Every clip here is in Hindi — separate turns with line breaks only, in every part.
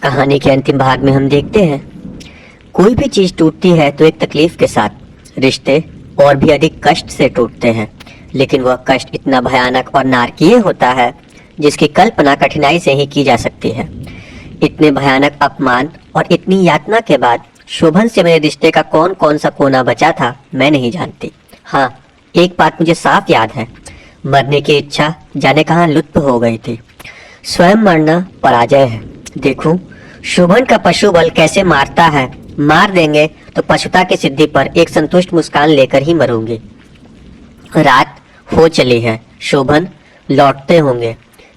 कहानी के अंतिम भाग में हम देखते हैं, कोई भी चीज टूटती है तो एक तकलीफ के साथ, रिश्ते और भी अधिक कष्ट से टूटते हैं। लेकिन वह कष्ट इतना भयानक और नारकीय होता है जिसकी कल्पना कठिनाई से ही की जा सकती है। इतने भयानक अपमान और इतनी यातना के बाद शोभन से मेरे रिश्ते का कौन कौन सा कोना बचा था मैं नहीं जानती। हाँ, एक बात मुझे साफ याद है, मरने की इच्छा जाने कहाँ लुप्त हो गई थी। स्वयं मरना पराजय है। देखूं शोभन का पशु बल कैसे मारता है। मार देंगे तो पशुता की सिद्धि पर एक संतुष्ट मुस्कान लेकर ही मरूंगी। रात हो चली है, शोभन लौटते होंगे।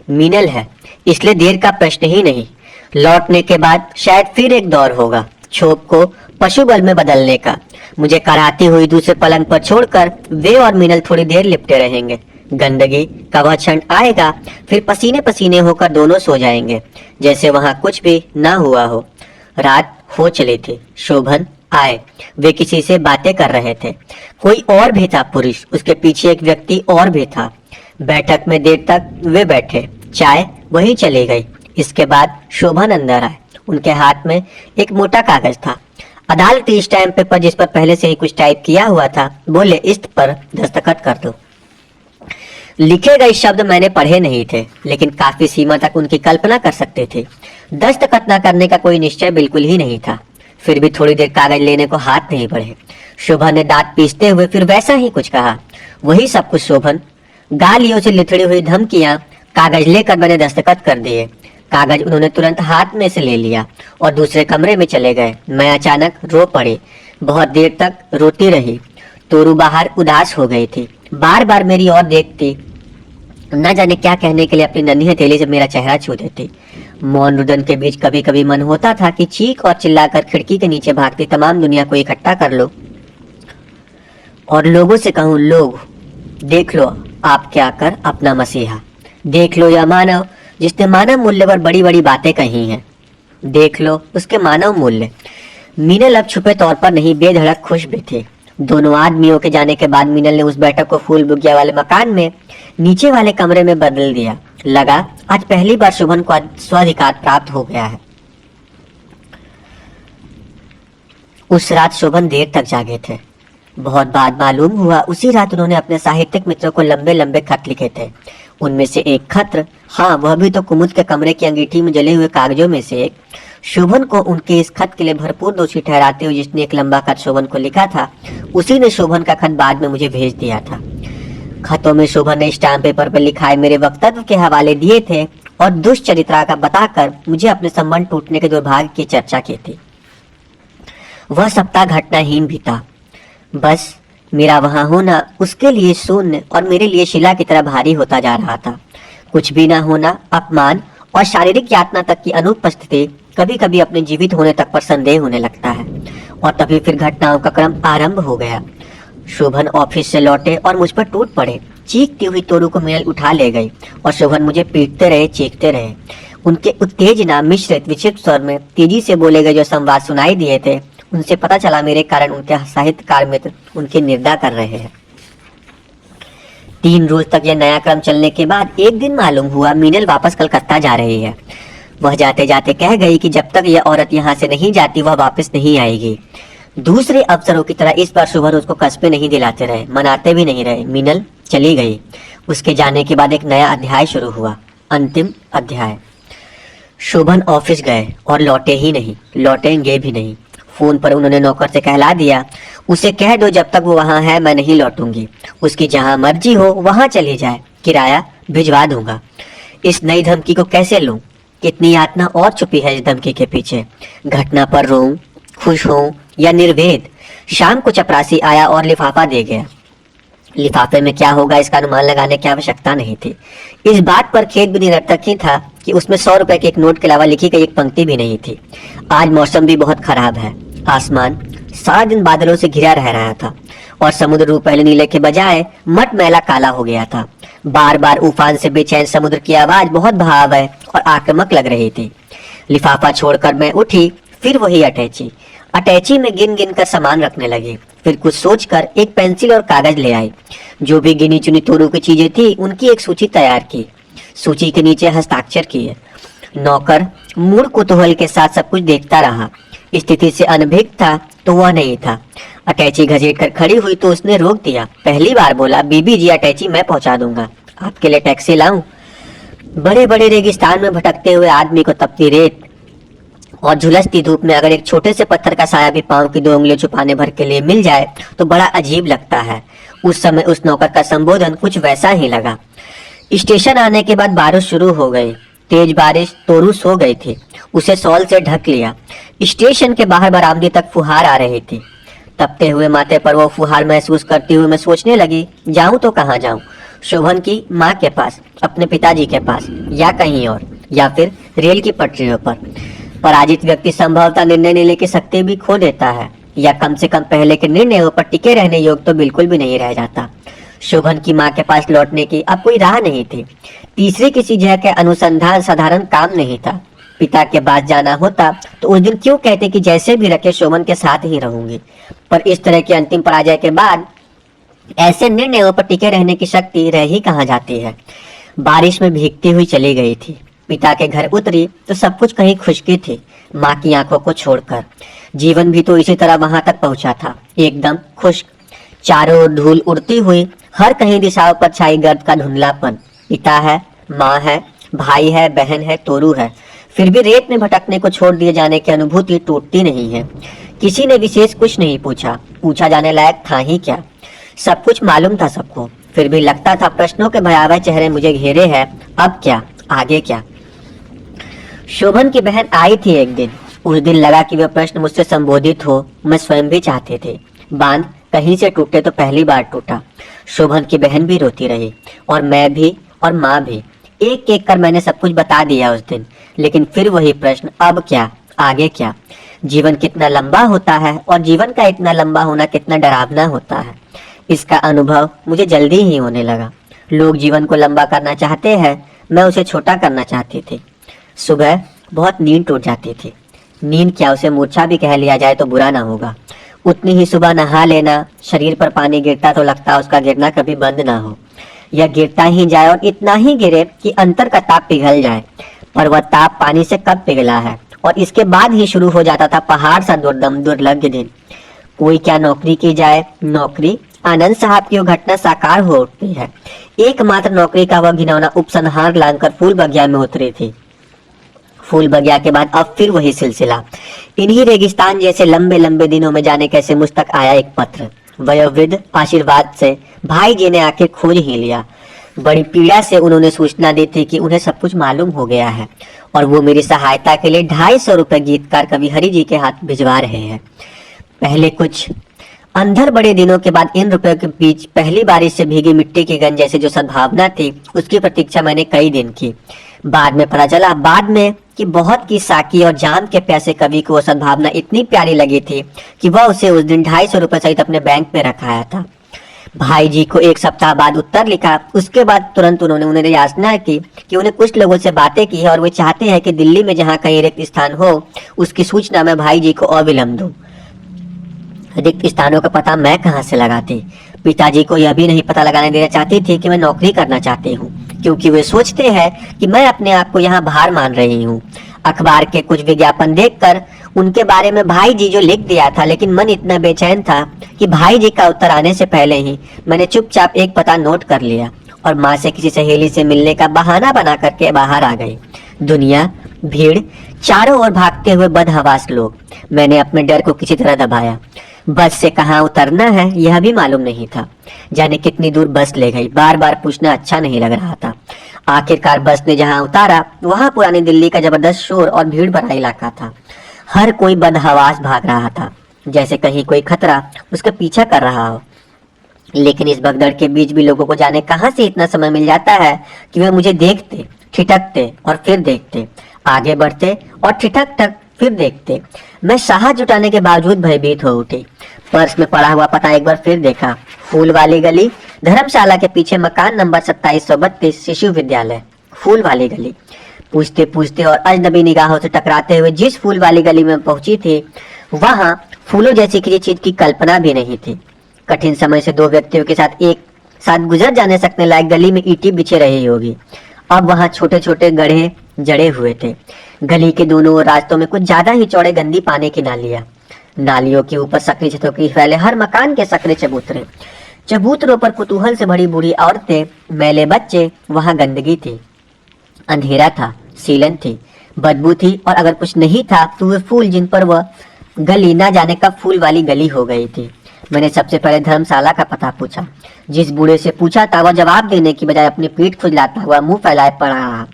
मीनल है, इसलिए देर का प्रश्न ही नहीं। लौटने के बाद शायद फिर एक दौर होगा क्षोभ को पशु बल में बदलने का। मुझे कराहती हुई दूसरे पलंग पर छोड़कर वे और मीनल थोड़ी देर लिपटे रहेंगे। गंदगी का वह क्षण आएगा, फिर पसीने पसीने होकर दोनों सो जाएंगे जैसे वहां कुछ भी ना हुआ हो। रात हो चली थी, शोभन आए। वे किसी से बातें कर रहे थे। कोई और भी था पुरुष, उसके पीछे एक व्यक्ति और भी था। बैठक में देर तक वे बैठे, चाय वही चली गई। इसके बाद शोभन अंदर आए। उनके हाथ में एक मोटा कागज था, अदालती स्टैम्प पेपर जिस पर पहले से ही कुछ टाइप किया हुआ था। बोले, इस पर दस्तखत कर दो। लिखे गए शब्द मैंने पढ़े नहीं थे, लेकिन काफी सीमा तक उनकी कल्पना कर सकते थे। दस्तखत न करने का कोई निश्चय बिल्कुल ही नहीं था। फिर भी थोड़ी देर कागज लेने को हाथ नहीं बढ़े। शोभन ने दांत पीसते हुए फिर वैसा ही कुछ कहा, वही सब कुछ। शोभन गालियों से लिथड़ी हुई धमकियां। कागज लेकर मैंने दस्तखत कर दिए। कागज उन्होंने तुरंत हाथ में से ले लिया और दूसरे कमरे में चले गए। मैं अचानक रो पड़ी। बहुत देर तक रोती रही। तोरू बाहर उदास हो गई थी, बार बार मेरी ओर देखती, न जाने क्या कहने के लिए अपनी नन्ही हथेली से मेरा चेहरा छू देती। मौन रुदन के बीच कभी कभी मन होता था कि चीख और चिल्लाकर खिड़की के नीचे भागती तमाम दुनिया को इकट्ठा कर लो और लोगों से कहूं, लोग देख लो आप क्या कर अपना मसीहा। देख लो यह मानव जिसने मानव मूल्य पर बड़ी बड़ी बातें कही हैं। देख लो उसके मानव मूल्य। मीनल अब छुपे तौर पर नहीं, बेधड़क खुश भी थी। दोनों आदमियों के जाने के बाद मीनल ने उस बैठक को फूल बुगिया वाले मकान में नीचे वाले कमरे में बदल दिया। लगा आज पहली बार शोभन को स्वाधिकार प्राप्त हो गया है। उस रात शोभन देर तक जागे थे। बहुत बाद मालूम हुआ उसी रात उन्होंने अपने साहित्यिक मित्रों को लंबे लंबे खत लिखे थे। उनमें से एक खत, हाँ वह भी तो कुमुद के कमरे की अंगीठी में जले हुए कागजों में से एक, शोभन को उनके इस खत के लिए भरपूर दोषी ठहराते हुए जिसने एक लंबा खत शोभन को लिखा था, उसी ने शोभन का खत बाद में मुझे भेज दिया था। खतों में शोभन ने स्टाम्प पेपर पर लिखाए मेरे वक्तव्य के हवाले दिए थे और दुष्चरित्रा का बताकर मुझे अपने संबंध टूटने के दुर्भाग्य की चर्चा की थी। वह सप्ताह घटनाहीन भी था। बस मेरा वहां होना उसके लिए शून्य और मेरे लिए शिला की तरह भारी होता जा रहा था। कुछ भी ना होना, अपमान और शारीरिक यातना तक की अनुपस्थिति कभी कभी अपने जीवित होने तक पर संदेह होने लगता है। और तभी फिर घटनाओं का क्रम आरंभ हो गया। शोभन ऑफिस से लौटे और मुझ पर टूट पड़े। चीखती हुई तोरू को मीनल उठा ले गई और शोभन मुझे पीटते रहे, चीखते रहे। उनके उत्तेजना मिश्रित विक्षिप्त स्वर में तेजी से बोले गए जो संवाद सुनाई दिए थे, उनसे पता चला मेरे कारण उनके साहित्यकार मित्र उनकी निंदा कर रहे हैं। 3 रोज तक यह नया क्रम चलने के बाद एक दिन मालूम हुआ मीनल वापस कलकत्ता जा रही है। वह जाते जाते कह गई कि जब तक यह औरत यहाँ से नहीं जाती वह वापस नहीं आएगी। दूसरे अवसरों की तरह इस बार शोभन उसको कस्बे नहीं दिलाते रहे, मनाते भी नहीं रहे। मीनल चली गई। उसके जाने के बाद एक नया अध्याय शुरू हुआ, अंतिम अध्याय। शोभन ऑफिस गए और लौटे ही नहीं, लौटेंगे भी नहीं। फोन पर उन्होंने नौकर से कहला दिया, उसे कह दो जब तक वो वहां है मैं नहीं लौटूंगी। उसकी जहां मर्जी हो वहां चली जाए, किराया भिजवा दूंगा। इस नई धमकी को कैसे लूं? कितनी यातना और छुपी है इस धमकी के पीछे। घटना पर रोऊं, खुश होऊं या निर्वेद? शाम को चपरासी आया और लिफाफा दे गया। लिफाफे में क्या होगा इसका अनुमान लगाने की आवश्यकता नहीं थी। इस बात पर खेद भी निरर्थक ही था कि उसमें 100 रुपए के एक नोट के अलावा लिखी गई एक पंक्ति भी नहीं थी। आज मौसम भी बहुत खराब है। आसमान सारा दिन बादलों से घिरा रह रहा था और समुद्र रूप पहले नीले के बजाय मटमैला काला हो गया था। बार बार उफान से बेचैन समुद्र की आवाज बहुत भयावह और आक्रामक लग रही थी। लिफाफा छोड़कर मैं उठी, फिर वही अटैची में गिन गिन कर सामान रखने लगी। फिर कुछ सोचकर एक पेंसिल और कागज ले आई। जो भी गिनी चुनी तोरू की चीजें थी उनकी एक सूची तैयार की। सूची के नीचे हस्ताक्षर किए। नौकर मूड कुतूहल के साथ सब कुछ देखता रहा। स्थिति से अनभिज्ञ था तो वह नहीं था। अटैची घसीट कर खड़ी हुई तो उसने रोक दिया। पहली बार बोला, बीबी जी अटैची मैं पहुंचा दूंगा, आपके लिए टैक्सी लाऊं? बड़े बड़े रेगिस्तान में भटकते हुए आदमी को तपती रेत और झुलसती धूप में अगर एक छोटे से पत्थर का साया भी पांव की 2 उंगलियां छुपाने भर के लिए मिल जाए तो बड़ा अजीब लगता है। उस समय उस नौकर का संबोधन कुछ वैसा ही लगा। स्टेशन आने के बाद बारिश शुरू हो गई। तेज बारिश, तोरू सो गई थी, उसे शॉल से ढक लिया। स्टेशन के बाहर बरामदे तक फुहार आ रही थी। तपते हुए माथे पर वो फुहार महसूस करती हुई मैं सोचने लगी, जाऊं तो कहाँ जाऊं? शोभन की माँ के पास, अपने पिताजी के पास, या कहीं और, या फिर रेल की पटरियों पर। पराजित व्यक्ति संभवतः निर्णय लेने की शक्ति भी खो देता है, या कम से कम पहले के निर्णयों पर टिके रहने योग्य तो बिल्कुल भी नहीं रह जाता। शोभन की माँ के पास लौटने की अब कोई राह नहीं थी। तीसरी किसी जगह के अनुसंधान साधारण काम नहीं था। पिता के पास जाना होता तो उस दिन क्यों कहते कि जैसे भी रखे शोभन के साथ ही रहूंगी। पर इस तरह की अंतिम पराजय के बाद ऐसे निर्णयों पर टिके रहने की शक्ति रह ही कहाँ जाती है। बारिश में भीगती हुई चली गई थी। पिता के घर उतरी तो सब कुछ कहीं खुशकी थी, माँ की आंखों को छोड़कर। जीवन भी तो इसी तरह वहां तक पहुंचा था, एकदम खुश्क। चारों ओर धूल उड़ती हुई, हर कहीं दिशाओं पर छाई गर्द का धुंधलापन। पिता है, माँ है, भाई है, बहन है, तोरू है, फिर भी रेत में भटकने को छोड़ दिए जाने की अनुभूति टूटती नहीं है। किसी ने विशेष कुछ नहीं पूछा, पूछा जाने लायक था ही क्या? सब कुछ मालूम था सबको, फिर भी लगता था प्रश्नों के भयावह चेहरे मुझे घेरे हैं। अब क्या, आगे क्या? शोभन की बहन आई थी एक दिन। उस दिन लगा कि वह प्रश्न मुझसे संबोधित हो, मैं स्वयं भी चाहते थे। बांध कहीं से टूटे तो पहली बार टूटा। शोभन की बहन भी रोती रही, और मैं भी, और माँ भी। एक एक कर मैंने सब कुछ बता दिया उस दिन, लेकिन फिर वही प्रश्न, अब क्या, आगे क्या? जीवन कितना लंबा होता है, और जीवन का इतना लंबा होना कितना डरावना होता है, इसका अनुभव मुझे जल्दी ही होने लगा। लोग जीवन को लंबा करना चाहते हैं, मैं उसे छोटा करना चाहती थी। सुबह बहुत नींद टूट जाती थी। नींद क्या, उसे मूर्छा भी कह लिया जाए तो बुरा ना होगा। उतनी ही सुबह नहा लेना, शरीर पर पानी गिरता तो लगता उसका गिरना कभी बंद ना हो, या गिरता ही जाए और इतना ही गिरे कि अंतर का ताप पिघल जाए। पर वह ताप पानी से कब पिघला है, और इसके बाद ही शुरू हो जाता था पहाड़ सा दुर्दम दुर्लभ दिन। कोई क्या नौकरी की जाए, नौकरी? आनंद साहब की वो घटना साकार हो उठती है। एकमात्र नौकरी का वह घिनौना उपसंहार लांघकर फूल बगिया में उतरी थी। फूल बगिया के बाद अब फिर वही सिलसिला। इन्हीं रेगिस्तान जैसे लंबे लंबे दिनों में जाने कैसे मुझ तक आया एक पत्र। वयोवृद्ध आशीर्वाद से भाई जी ने आखिर खोज ही लिया। बड़ी पीड़ा से उन्होंने सूचना दी थी कि उन्हें सब कुछ मालूम हो गया है, और वो मेरी सहायता के लिए 250 रुपए गीतकार कवि हरि जी के हाथ भिजवा रहे हैं। पहले कुछ अंधर बड़े दिनों के बाद इन रुपयों के बीच पहली बारिश से भीगी मिट्टी की गंध जैसी जो सद्भावना थी, उसकी प्रतीक्षा मैंने कई दिन की। बाद में पता चला, बाद में, कि बहुत की साकी और जाम के प्यासे कवि को वो सद्भावना इतनी प्यारी लगी थी कि वह उसे उस दिन 250 रुपए सहित अपने बैंक में रखाया था। भाई जी को 1 सप्ताह बाद उत्तर लिखा। उसके बाद तुरंत उन्होंने उन्हें याचना की कि उन्हें कुछ लोगों से बातें की है, और वे चाहते हैं कि दिल्ली में जहाँ कहीं रिक्त स्थान हो उसकी सूचना मैं भाई जी को अविलंब दूं। रिक्त स्थानों का पता मैं कहाँ से लगाती? पिताजी को यह भी नहीं पता लगाने देना चाहती थी कि मैं नौकरी करना चाहती हूँ, क्योंकि वे सोचते हैं कि मैं अपने आप को यहाँ भार मान रही हूँ। अखबार के कुछ विज्ञापन देखकर उनके बारे में भाई जी जो लिख दिया था, लेकिन मन इतना बेचैन था कि भाई जी का उत्तर आने से पहले ही मैंने चुपचाप एक पता नोट कर लिया और माँ से किसी सहेली से मिलने का बहाना बना करके बाहर आ गई। दुनिया, भीड़, चारों ओर भागते हुए बदहवास लोग। मैंने अपने डर को किसी तरह दबाया। बस से कहाँ उतरना है यह भी मालूम नहीं था। जाने कितनी दूर बस ले गई, बार बार पूछना अच्छा नहीं लग रहा था। आखिरकार बस ने जहाँ उतारा वहाँ पुरानी दिल्ली का जबरदस्त शोर और भीड़ भरा इलाका था। हर कोई बदहवास भाग रहा था, जैसे कहीं कोई खतरा उसका पीछा कर रहा हो। लेकिन इस भगदड़ के बीच भी लोगों को जाने कहाँ से इतना समय मिल जाता है कि वे मुझे देखते, ठिठकते और फिर देखते, आगे बढ़ते और ठिठक ठक फिर देखते। मैं साहस जुटाने के बावजूद भयभीत हो उठी। पर्स में पड़ा हुआ पता एक बार फिर देखा। फूल वाली गली, धर्मशाला के पीछे मकान नंबर 2732, शिशु विद्यालय। फूल वाली गली। पूछते पूछते और अजनबी निगाहों से टकराते हुए जिस फूल वाली गली में पहुंची थी, वहां फूलों जैसी किसी चीज की कल्पना भी नहीं थी। कठिन समय से 2 व्यक्तियों के साथ एक साथ गुजर जाने सकने लायक गली में ईंटें बिछे रही होगी। अब वहां छोटे छोटे गड्ढे जड़े हुए थे, गली के दोनों ओर रास्तों में कुछ ज्यादा ही चौड़े गंदी पानी की नालियां, नालियों के ऊपर सकरी छतों की फैले हर मकान के सकरे चबूतरे, चबूतरों पर कुतूहल से भरी बूढ़ी औरतें, मैले बच्चे। वहां गंदगी थी, अंधेरा था, सीलन थी, बदबू थी, और अगर कुछ नहीं था तो वे फूल जिन पर वह गली ना जाने कब फूल वाली गली हो गई थी। मैंने सबसे पहले धर्मशाला का पता पूछा। जिस बूढ़े से पूछा था वह जवाब देने की बजाय अपनी पीठ खुजलाता हुआ मुंह फैलाए पड़ा रहा।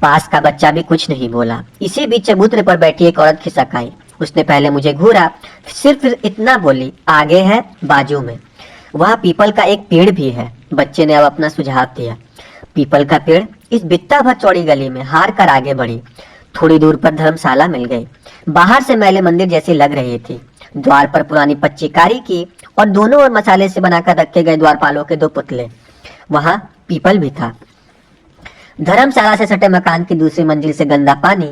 पास का बच्चा भी कुछ नहीं बोला। इसी बीच चबूतरे पर बैठी एक औरत खिसक आई। उसने पहले मुझे घूरा, सिर्फ इतना बोली, आगे है बाजू में, वहाँ पीपल का एक पेड़ भी है। बच्चे ने अब अपना सुझाव दिया। पीपल का पेड़ इस बित्ता भर चौड़ी गली में हार कर आगे बढ़ी। थोड़ी दूर पर धर्मशाला मिल गई। बाहर से मैले मंदिर जैसी लग रही थी। द्वार पर पुरानी पच्चीकारी की और दोनों ओर मसाले से बनाकर रखे गए द्वारपालों के 2 पुतले। वहां पीपल भी था। धर्मशाला से सटे मकान की दूसरी मंजिल से गंदा पानी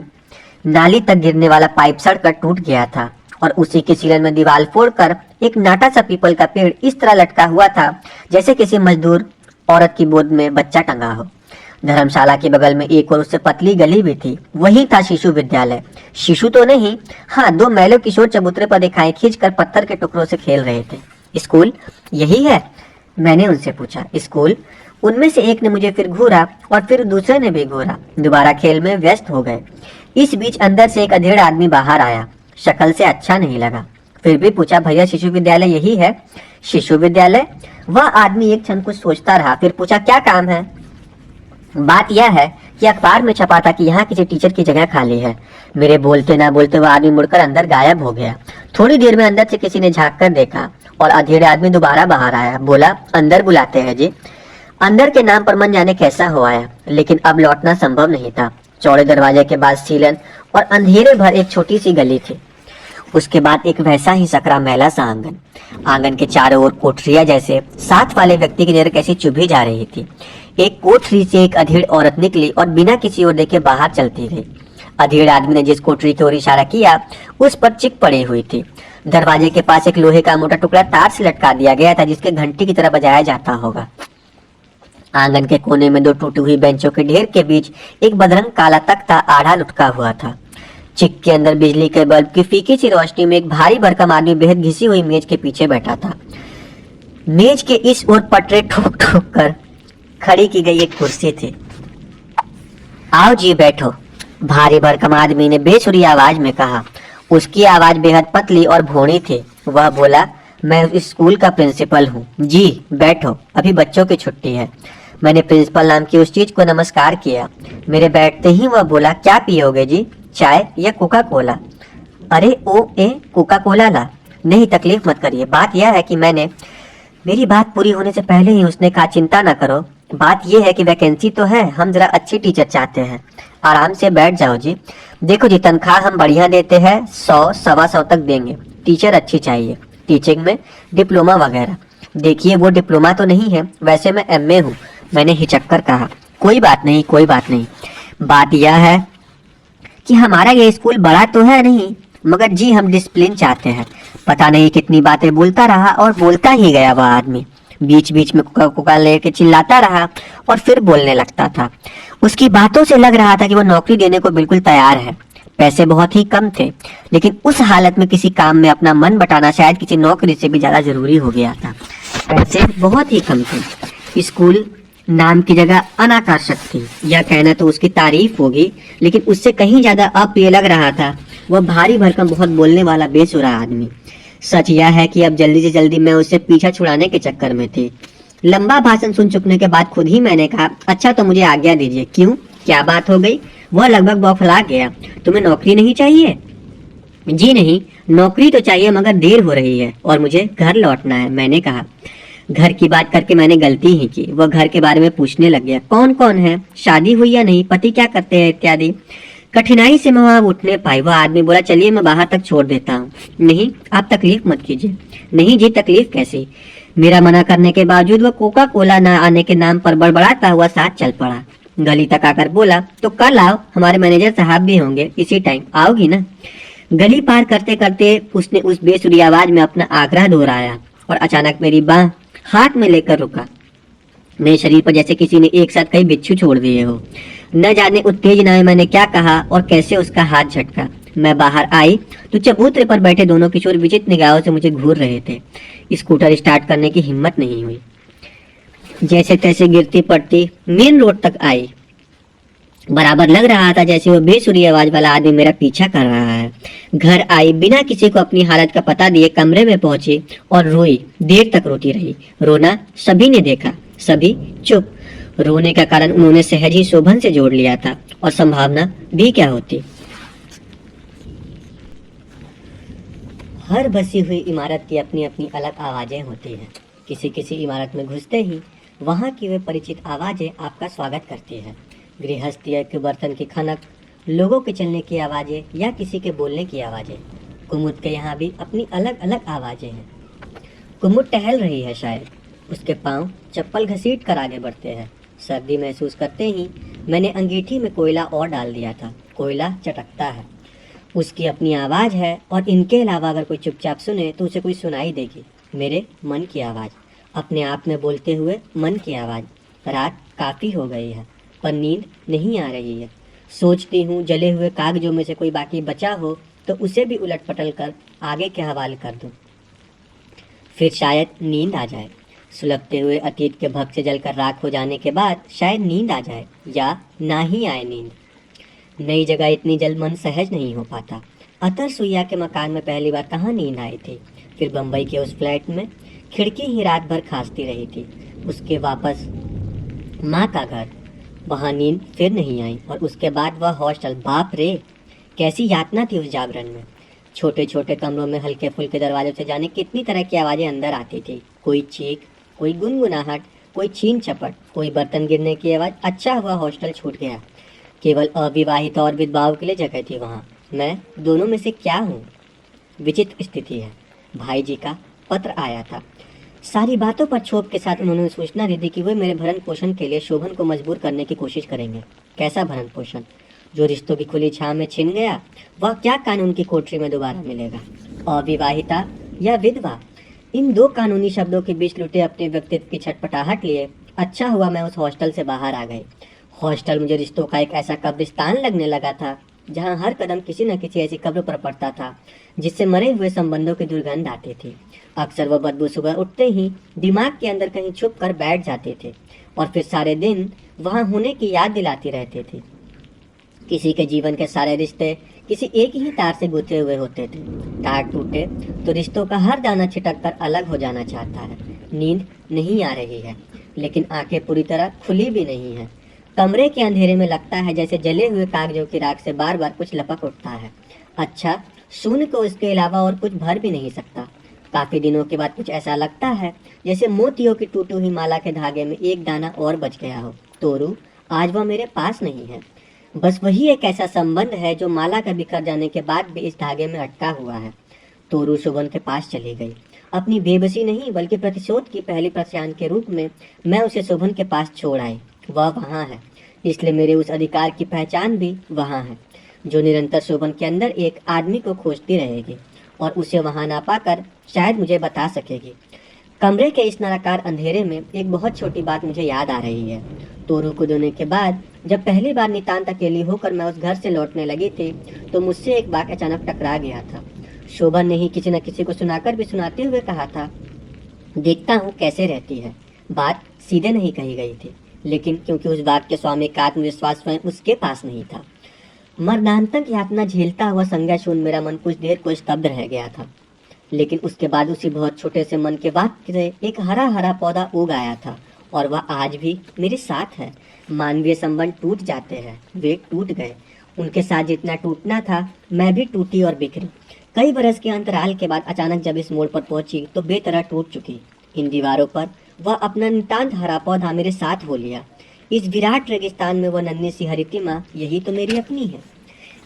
नाली तक गिरने वाला पाइप सड़कर टूट गया था और उसी के सीलन में दीवार फोड़कर एक नाटा सा पीपल का पेड़ इस तरह लटका हुआ था जैसे किसी मजदूर औरत की गोद में बच्चा टंगा हो। धर्मशाला के बगल में एक और उससे पतली गली भी थी। वही था शिशु विद्यालय। शिशु तो नहीं, हाँ, 2 मैले किशोर चबूतरे पर दिखाई खींचकर पत्थर के टुकड़ों से खेल रहे थे। स्कूल यही है? मैंने उनसे पूछा। स्कूल? उनमें से एक ने मुझे फिर घूरा और फिर दूसरे ने भी घूरा। दोबारा खेल में व्यस्त हो गए। इस बीच अंदर से एक अधेड़ आदमी बाहर आया। शक्ल से अच्छा नहीं लगा, फिर भी पूछा, भैया शिशु विद्यालय यही है? शिशु विद्यालय? वह आदमी एक क्षण कुछ सोचता रहा, फिर पूछा, क्या काम है? बात यह है कि अखबार में छपा था कि यहाँ किसी टीचर की जगह खाली है। मेरे बोलते ना बोलते वह आदमी मुड़कर अंदर गायब हो गया। थोड़ी देर में अंदर से किसी ने झांक कर देखा और अधेड़ आदमी दोबारा बाहर आया। बोला, अंदर बुलाते हैं जी। अंदर के नाम पर मन जाने कैसा हो आया, लेकिन अब लौटना संभव नहीं था। चौड़े दरवाजे के बाद सीलन और अंधेरे भर एक छोटी सी गली थी। उसके बाद एक वैसा ही सकरा मैला सा आंगन। आंगन के चारों ओर कोठरिया जैसे साथ वाले व्यक्ति की नजर कैसी चुभी जा रही थी। एक कोठरी से एक अधेड़ औरत निकली और बिना किसी ओर देखे बाहर चलती गई। अधेड़ आदमी ने जिस कोठरी की ओर इशारा किया उस पर चिक पड़ी हुई थी। दरवाजे के पास एक लोहे का मोटा टुकड़ा तार से लटका दिया गया था जिसके घंटी की तरह बजाया जाता होगा। आंगन के कोने में 2 टूटी हुई बेंचों के ढेर के बीच एक बदरंग काला तख्ता आढ़ा लुटका हुआ था। चिक के अंदर बिजली के बल्ब की फीकी सी रोशनी में एक भारी भरकम आदमी बेहद घिसी हुई मेज के पीछे बैठा था। मेज के इस ओर पटरे ठोक ठोक कर खड़ी की गई एक कुर्सी थी। आओ जी बैठो, भारी भरकम आदमी ने बेसुरी आवाज में कहा। उसकी आवाज बेहद पतली और भोनी थी। वह बोला, मैं इस स्कूल का प्रिंसिपल हूँ। जी बैठो, अभी बच्चों की छुट्टी है। मैंने प्रिंसिपल नाम की उस चीज को नमस्कार किया। मेरे बैठते ही वह बोला, क्या पियोगे जी, चाय या कोका कोला? अरे ओ ए, कोका कोला ला। नहीं, तकलीफ मत करिए। बात यह है कि मेरी बात पूरी होने से पहले ही उसने कहा, चिंता ना करो, बात यह है कि वैकेंसी तो है, हम जरा अच्छी टीचर चाहते हैं। आराम से बैठ जाओ जी। देखो जी, तनख्वाह हम बढ़िया देते हैं, 100 सवा 100 तक देंगे। टीचर अच्छी चाहिए, टीचिंग में डिप्लोमा वगैरह। देखिए, वो डिप्लोमा तो नहीं है, वैसे मैं एमए हूँ। मैंने हिचक कर कहा, कोई बात नहीं, कोई बात नहीं। बात यह है कि हमारा ये स्कूल बड़ा तो है नहीं, मगर जी हम डिसिप्लिन चाहते हैं। पता नहीं कितनी बातें बोलता रहा और बोलता ही गया वह आदमी। बीच बीच में कोका कोका लेके चिल्लाता रहा और फिर बोलने लगता था। उसकी बातों से लग रहा था कि वो नौकरी देने को बिल्कुल तैयार है। पैसे बहुत ही कम थे, लेकिन उस हालत में किसी काम में अपना मन बटाना शायद किसी नौकरी से भी ज्यादा जरूरी हो गया था। पैसे बहुत ही कम थे। स्कूल नाम की जगह अनाकर्षक थी, यह कहना तो उसकी तारीफ होगी, लेकिन उससे कहीं ज्यादा अप्रिय लग रहा था वह भारी भरकम बहुत बोलने वाला बेसुरा आदमी। सच यह है कि अब जल्दी से जल्दी मैं उससे पीछा छुड़ाने के चक्कर में थी। लंबा भाषण सुन चुकने के बाद खुद ही मैंने कहा, अच्छा तो मुझे आज्ञा दीजिए। क्यों, क्या बात हो गई? वह लगभग बौखला गया। तुम्हें नौकरी नहीं चाहिए? जी नहीं, नौकरी तो चाहिए, मगर देर हो रही है और मुझे घर लौटना है। मैंने कहा, घर की बात करके मैंने गलती ही की। वह घर के बारे में पूछने लग गया, कौन कौन है, शादी हुई या नहीं, पति क्या करते हैं इत्यादि। कठिनाई से मैं वहां उठने पाई। वह आदमी बोला, चलिए मैं बाहर तक छोड़ देता हूँ। नहीं, आप तकलीफ मत कीजिए। नहीं जी, तकलीफ कैसी? मेरा मना करने के बावजूद वह कोका कोला न आने के नाम पर बड़बड़ाता हुआ साथ चल पड़ा। गली तक आकर बोला, तो कल आओ, हमारे मैनेजर साहब भी होंगे इसी टाइम, आओगी ना? गली पार करते करते उसने उस बेसुरी आवाज में अपना आग्रह दोहराया और अचानक मेरी बाह हाथ में लेकर रुका। मेरे शरीर पर जैसे किसी ने एक साथ कई बिच्छू छोड़ दिए हो। न जाने उत्तेजना में मैंने क्या कहा और कैसे उसका हाथ झटका। मैं बाहर आई तो चबूतरे पर बैठे दोनों किशोर विचित्र निगाहों से मुझे घूर रहे थे। स्कूटर स्टार्ट करने की हिम्मत नहीं हुई। जैसे तैसे गिरती पड़ती मेन रोड तक आई। बराबर लग रहा था जैसे वो बेसुरी आवाज वाला आदमी मेरा पीछा कर रहा है। घर आई, बिना किसी को अपनी हालत का पता दिए कमरे में पहुंची और रोई। देर तक रोती रही। रोना सभी ने देखा, सभी चुप। रोने का कारण उन्होंने सहज ही शोभन से जोड़ लिया था, और संभावना भी क्या होती। हर बसी हुई इमारत की अपनी अपनी अलग आवाजें होती हैं। किसी किसी इमारत में घुसते ही वहां की वे परिचित आवाजें आपका स्वागत करती है। गृहस्थी के बर्तन की खनक, लोगों के चलने की आवाजें या किसी के बोलने की आवाजें। कुमुद के यहाँ भी अपनी अलग अलग आवाजें हैं। कुमुद टहल रही है शायद। उसके पांव चप्पल घसीट कर आगे बढ़ते हैं। सर्दी महसूस करते ही मैंने अंगीठी में कोयला और डाल दिया था। कोयला चटकता है। उसकी अपनी आवाज़ है, और इनके अलावा अगर कोई चुपचाप सुने तो उसे कोई सुनाई देगी। मेरे मन की आवाज़, अपने आप में बोलते हुए मन की आवाज़। रात काफ़ी हो गई है, पर नींद नहीं आ रही है। सोचती हूँ जले हुए कागजों में से कोई बाकी बचा हो तो उसे भी उलट पटल कर आगे के हवाले कर दूँ, फिर शायद नींद आ जाए। सुलगते हुए अतीत के भग से जलकर राख हो जाने के बाद शायद नींद आ जाए, या ना ही आए नींद। नई जगह इतनी जल्द मन सहज नहीं हो पाता। अतर सुइया के मकान में पहली बार कहाँ नींद आई थी। फिर बम्बई के उस फ्लैट में खिड़की ही रात भर खांसती रही थी। उसके वापस माँ का घर, वहाँ नींद फिर नहीं आई। और उसके बाद वह हॉस्टल, बाप रे कैसी यातना थी उस जागरण में। छोटे छोटे कमरों में हल्के फुल्के दरवाजों से जाने कितनी तरह की आवाज़ें अंदर आती थी। कोई चीख, कोई गुनगुनाहट, कोई छीन चपट, कोई बर्तन गिरने की आवाज़। अच्छा हुआ हॉस्टल छूट गया। केवल अविवाहित और विधवाओं के लिए जगह थी वहाँ। मैं दोनों में से क्या हूँ। विचित्र स्थिति है। भाई जी का पत्र आया था। सारी बातों पर क्षोभ के साथ उन्होंने सूचना दे दी कि वे मेरे भरण पोषण के लिए शोभन को मजबूर करने की कोशिश करेंगे। कैसा भरण पोषण? जो रिश्तों की खुली छांव में छिन गया, वह क्या कानून की कोठरी में दोबारा मिलेगा? अविवाहिता या विधवा, इन दो कानूनी शब्दों के बीच लुटे अपने व्यक्तित्व की छटपटाहट लिए अच्छा हुआ मैं उस हॉस्टल से बाहर आ गई। हॉस्टल मुझे रिश्तों का एक ऐसा कब्रिस्तान लगने लगा था जहां हर कदम किसी न किसी ऐसी कब्र पर पड़ता था जिससे मरे हुए संबंधों की दुर्गंध आती थी। अक्सर वह बदबू सुबह उठते ही दिमाग के अंदर कहीं छुप कर बैठ जाते थे और फिर सारे दिन वहां होने की याद दिलाती रहती थी। किसी के जीवन के सारे रिश्ते किसी एक ही तार से गुथे हुए होते थे। तार टूटे तो रिश्तों का हर दाना छिटक कर अलग हो जाना चाहता है। नींद नहीं आ रही है, लेकिन आंखें पूरी तरह खुली भी नहीं है। कमरे के अंधेरे में लगता है जैसे जले हुए कागजों की राख से बार बार कुछ लपक उठता है। अच्छा, शून्य को इसके अलावा और कुछ भर भी नहीं सकता। काफी दिनों के बाद कुछ ऐसा लगता है जैसे मोतियों की टूटी हुई माला के धागे में एक दाना और बच गया हो। तोरू आज वह मेरे पास नहीं है। बस वही एक ऐसा संबंध है जो माला का बिखर जाने के बाद भी इस धागे में अटका हुआ है। तोरू शोभन के पास चली गई। अपनी बेबसी नहीं बल्कि प्रतिशोध की पहली प्रत्यान के रूप में मैं उसे शोभन के पास छोड़ आई। वह वहाँ है, इसलिए मेरे उस अधिकार की पहचान भी वहाँ है जो निरंतर शोभन के अंदर एक आदमी को खोजती रहेगी और उसे वहाँ ना पाकर शायद मुझे बता सकेगी। कमरे के इस नराकार अंधेरे में एक बहुत छोटी बात मुझे याद आ रही है। तोरू को धोने के बाद जब पहली बार नितांत अकेली होकर मैं उस घर से लौटने लगी थी तो मुझसे एक वाक्य अचानक टकरा गया था। शोभन ने ही किसी न किसी को सुनाकर भी सुनाते हुए कहा था, देखता हूँ कैसे रहती है। बात सीधे नहीं कही गई थी, लेकिन क्योंकि उस बात के स्वामी का आत्मविश्वास स्वयं उसके पास नहीं था। मरणांतक यातना झेलता हुआ संज्ञाशून्य मेरा मन कुछ देर को स्तब्ध रह गया था, लेकिन उसके बाद उसी बहुत छोटे से मन के वाक्य से एक हरा हरा पौधा उग आया था और वह आज भी मेरे साथ है। मानवीय संबंध टूट जाते हैं, वे टूट गए। उनके साथ जितना टूटना था मैं भी टूटी और बिखरी। कई बरस के अंतराल के बाद अचानक जब इस मोड़ पर पहुंची तो बेतरह टूट चुकी। इन दीवारों पर वह अपना नितांत हरा पौधा मेरे साथ हो लिया। इस विराट रेगिस्तान में वह नन्ही सी हरितिमा, यही तो मेरी अपनी है।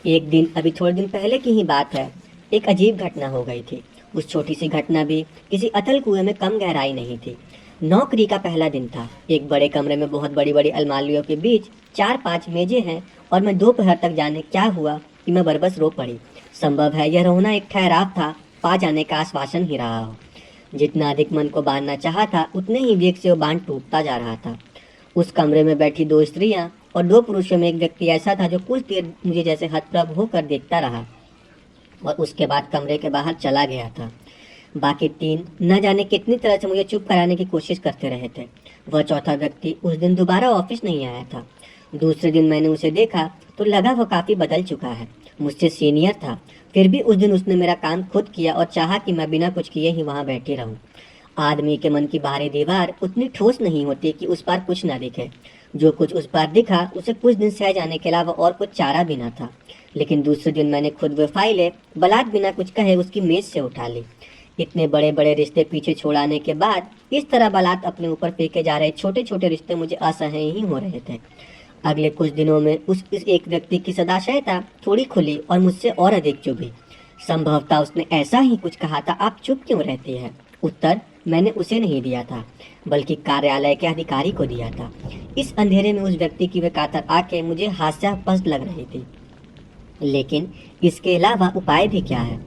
एक दिन, अभी थोड़े दिन पहले की ही बात है, एक अजीब घटना हो गई थी। उस छोटी सी घटना भी किसी अतल कुएं में कम गहराई नहीं थी। नौकरी का पहला दिन था। एक बड़े कमरे में बहुत बड़ी बड़ी अलमारियों के बीच 4-5 मेजें हैं और मैं दोपहर तक जाने क्या हुआ कि मैं बरबस रो पड़ी। संभव है यह रोना एक ठहराव था, पा जाने का आश्वासन ही रहा हो। जितना अधिक मन को बांधना चाहा था उतने ही वेग से वो बांध टूटता जा रहा था। उस कमरे में बैठी 2 स्त्रियां और 2 पुरुषों में एक व्यक्ति ऐसा था जो कुछ देर मुझे जैसे हतप्रभ होकर देखता रहा और उसके बाद कमरे के बाहर चला गया था। बाकी 3 न जाने कितनी तरह से मुझे चुप कराने की कोशिश करते रहे थे। वह चौथा व्यक्ति उस दिन दोबारा ऑफिस नहीं आया था। दूसरे दिन मैंने उसे देखा तो लगा वह काफ़ी बदल चुका है। मुझसे सीनियर था, फिर भी उस दिन उसने मेरा काम खुद किया और चाहा कि मैं बिना कुछ किए ही वहाँ बैठी रहूँ। आदमी के मन की बाहरी दीवार उतनी ठोस नहीं होती कि उस पार कुछ ना दिखे। जो कुछ उस पार दिखा उसे कुछ दिन सह जाने के अलावा और कुछ चारा भी ना था। लेकिन दूसरे दिन मैंने खुद वे फाइलें बलात् बिना कुछ कहे उसकी मेज से उठा ली। इतने बड़े बड़े रिश्ते पीछे छोड़ाने के बाद इस तरह बलात् अपने ऊपर फेंके जा रहे छोटे छोटे रिश्ते मुझे असह्य ही हो रहे थे। अगले कुछ दिनों में इस एक व्यक्ति की सदाशयता थोड़ी खुली और मुझसे और अधिक चुभी। संभवतः उसने ऐसा ही कुछ कहा था, आप चुप क्यों रहती है? उत्तर मैंने उसे नहीं दिया था, बल्कि कार्यालय के अधिकारी को दिया था। इस अंधेरे में उस व्यक्ति की वे कातर आंखें मुझे हास्यास्पद लग रही थी। लेकिन इसके अलावा उपाय भी क्या है?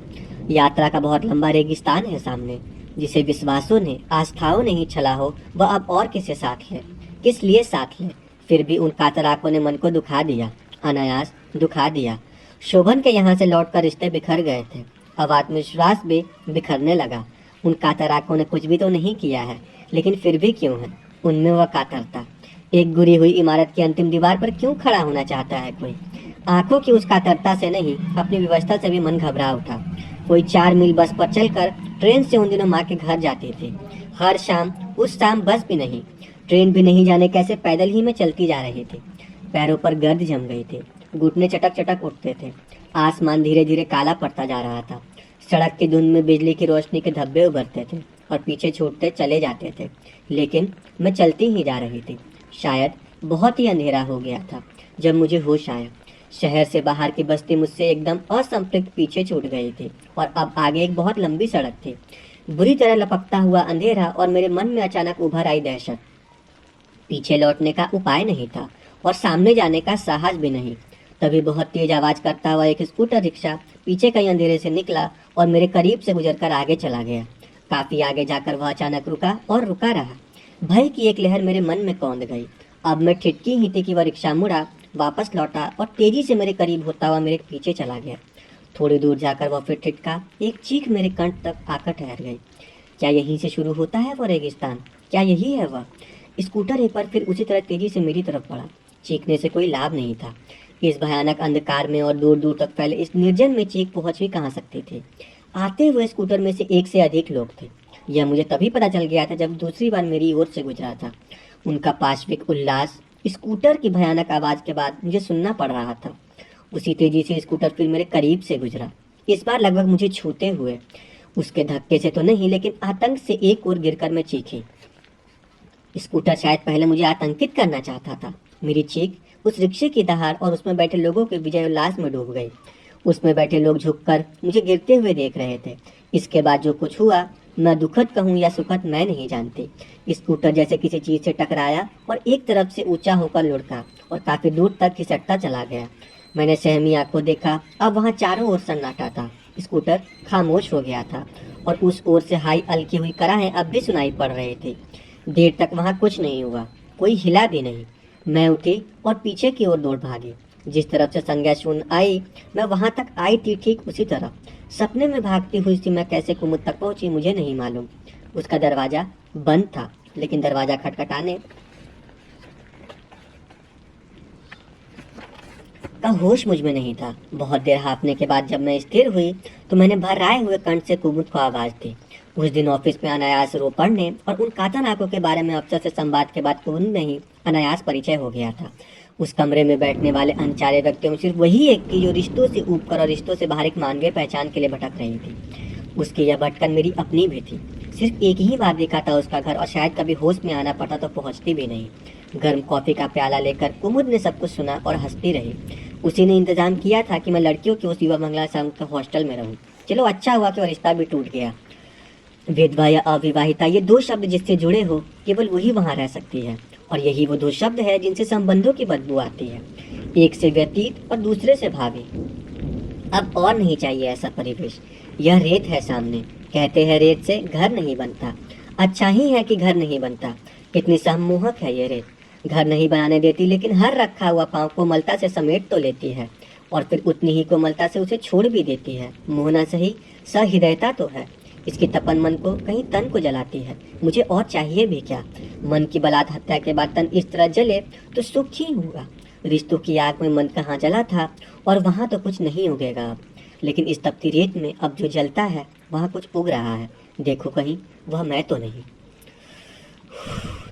यात्रा का बहुत लंबा रेगिस्तान है सामने, जिसे विश्वासों ने आस्थाओं ने ही छला हो, वह अब और किसे साथ ले, किस लिए साथ ले? फिर भी उन कातर आंखों ने मन को दुखा दिया, अनायास दुखा दिया। शोभन के यहाँ से लौटकर रिश्ते बिखर गए थे। अब आत्मविश्वास भी बिखरने लगा। उन कातर आंखों ने कुछ भी तो नहीं किया है, लेकिन फिर भी क्यों है? उनमें वह कातरता। एक गुरी हुई इमारत की अंतिम दीवार पर क्यों खड़ा होना चाहता है कोई? आंखों की उस कातरता से नहीं, अपनी व्यवस्था से भी मन घबरा उठा। कोई 4 मील बस पर चलकर ट्रेन से उन दिनों माँ के घर जाती थी। हर शाम, उस शाम बस भी नहीं, ट्रेन भी नहीं, जाने कैसे पैदल ही में चलती जा रही थी। पैरों पर गर्द जम गई थी, घुटने चटक चटक उठते थे। आसमान धीरे धीरे काला पड़ता जा रहा था। सड़क की धुंध में बिजली की रोशनी के धब्बे उभरते थे और पीछे छूटते चले जाते थे। लेकिन मैं चलती ही जा रही थी। शायद बहुत ही अंधेरा हो गया था जब मुझे होश आया। शहर से बाहर की बस्ती मुझसे एकदम असंप्रज्ञ पीछे छूट गई थी और अब आगे एक बहुत लंबी सड़क थी। बुरी तरह लपकता हुआ अंधेरा और मेरे मन में अचानक उभर आई दहशत। पीछे लौटने का उपाय नहीं था और सामने जाने का साहस भी नहीं। तभी बहुत तेज आवाज करता हुआ एक स्कूटर रिक्शा पीछे कई अंधेरे से निकला और मेरे करीब से गुजरकर आगे चला गया। काफी आगे जाकर वह अचानक रुका और रुका रहा। भय की एक लहर मेरे मन में कौंध गई। अब मैं ठिठकी ही थी कि वह रिक्शा मुड़ा, वापस लौटा और तेजी से मेरे करीब होता हुआ मेरे पीछे चला गया। थोड़ी दूर जाकर वह फिर ठिठका, एक चीख मेरे कंठ तक आकर ठहर गई। क्या यहीं से शुरू होता है वह रेगिस्तान? क्या यही है वह? स्कूटर एक बार फिर उसी तरह तेजी से मेरी तरफ बढ़ा। चीखने से कोई लाभ नहीं था। इस भयानक अंधकार में और दूर दूर तक फैले इस निर्जन में चीख पहुंच भी कहाँ सकती थी? आते हुए स्कूटर में से एक से अधिक लोग थे। यह मुझे तभी पता चल गया था जब दूसरी बार मेरी ओर से गुजरा था। उनका पाश्विक उल्लास स्कूटर की भयानक आवाज के बाद मुझे सुनना पड़ रहा था। उसी तेजी से स्कूटर फिर मेरे करीब से गुजरा, इस बार लगभग मुझे छूते हुए। उसके धक्के से तो नहीं, लेकिन आतंक से एक ओर गिरकर मैं चीखी। स्कूटर शायद पहले मुझे आतंकित करना चाहता था। मेरी चीख उस रिक्शे की दहाड़ और उसमें बैठे लोगों के विजय उल्लास में डूब गई। उसमें बैठे लोग झुककर मुझे गिरते हुए देख रहे थे। इसके बाद जो कुछ हुआ, मैं दुखद कहूँ या सुखद मैं नहीं जानती। स्कूटर जैसे किसी चीज से टकराया और एक तरफ से ऊंचा होकर लुढ़का और काफी दूर तक खिसकता चला गया। मैंने सहमी आंखों देखा, अब वहाँ चारों ओर सन्नाटा था। स्कूटर खामोश हो गया था और उस ओर से हाई अलकी हुई कराहें अब भी सुनाई पड़ रही थी। देर तक वहाँ कुछ नहीं हुआ, कोई हिला भी नहीं। मैं उठी और पीछे की ओर दौड़ भागी। जिस तरफ से संज्ञा शून्य आई, मैं वहां तक आई थी ठीक उसी तरफ। सपने में भागती हुई सी मैं कैसे कुमुद तक पहुंची मुझे नहीं मालूम। उसका दरवाजा बंद था, लेकिन दरवाजा खटखटाने का होश मुझ में नहीं था। बहुत देर हाँफने के बाद जब मैं स्थिर हुई तो मैंने भर्राए हुए कंठ से कुमुद को आवाज दी। उस दिन ऑफिस में अनायास रो पढ़ने और उन कातर आंखों के बारे में अफसर से संवाद के बाद कुमुद में ही अनायास परिचय हो गया था। उस कमरे में बैठने वाले अनचारे व्यक्तियों में सिर्फ वही एक थी जो रिश्तों से ऊपर और रिश्तों से बाहर एक मानवीय पहचान के लिए भटक रही थी। उसकी यह भटकन मेरी अपनी भी थी। सिर्फ एक ही बार देखा था उसका घर और शायद कभी होश में आना पड़ा तो पहुंचती भी नहीं। गर्म कॉफी का प्याला लेकर कुमुद ने सब कुछ सुना और हंसती रही। उसी ने इंतजाम किया था कि मैं लड़कियों के उस युवा मंगला संघ के हॉस्टल में रहूं। चलो अच्छा हुआ कि वह रिश्ता भी टूट गया। विधवा या अविवाहिता, ये दो शब्द जिससे जुड़े हो केवल वही वहां रह सकती है, और यही वो दो शब्द है जिनसे संबंधों की बदबू आती है, एक से व्यतीत और दूसरे से भावी। अब और नहीं चाहिए ऐसा परिवेश। यह रेत है सामने, कहते हैं रेत से घर नहीं बनता। अच्छा ही है कि घर नहीं बनता। कितनी सम्मोहक है ये रेत। घर नहीं बनाने देती, लेकिन हर रखा हुआ पाँव कोमलता से समेट तो लेती है और फिर उतनी ही कोमलता से उसे छोड़ भी देती है। मोहना सही, सहृदयता तो है। इसकी तपन मन को कहीं तन को जलाती है। मुझे और चाहिए भी क्या? मन की बलात् हत्या के बाद तन इस तरह जले तो सुख ही होगा। रिश्तों की आग में मन कहाँ जला था और वहाँ तो कुछ नहीं उगेगा अब। लेकिन इस तपती रेत में अब जो जलता है वहाँ कुछ उग रहा है। देखो कहीं वह मैं तो नहीं।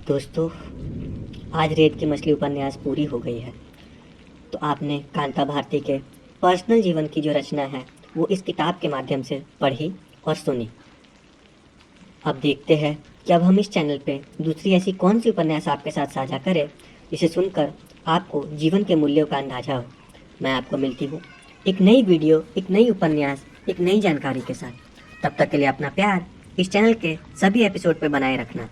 दोस्तों, आज रेत की मछली उपन्यास पूरी हो गई है। तो आपने कांता भारती के पर्सनल जीवन की जो रचना है वो इस किताब के माध्यम से पढ़ी और सुनी। अब देखते हैं कि अब हम इस चैनल पे दूसरी ऐसी कौन सी उपन्यास आपके साथ साझा करें जिसे सुनकर आपको जीवन के मूल्यों का अंदाजा हो। मैं आपको मिलती हूँ एक नई वीडियो, एक नई उपन्यास, एक नई जानकारी के साथ। तब तक के लिए अपना प्यार इस चैनल के सभी एपिसोड पे बनाए रखना।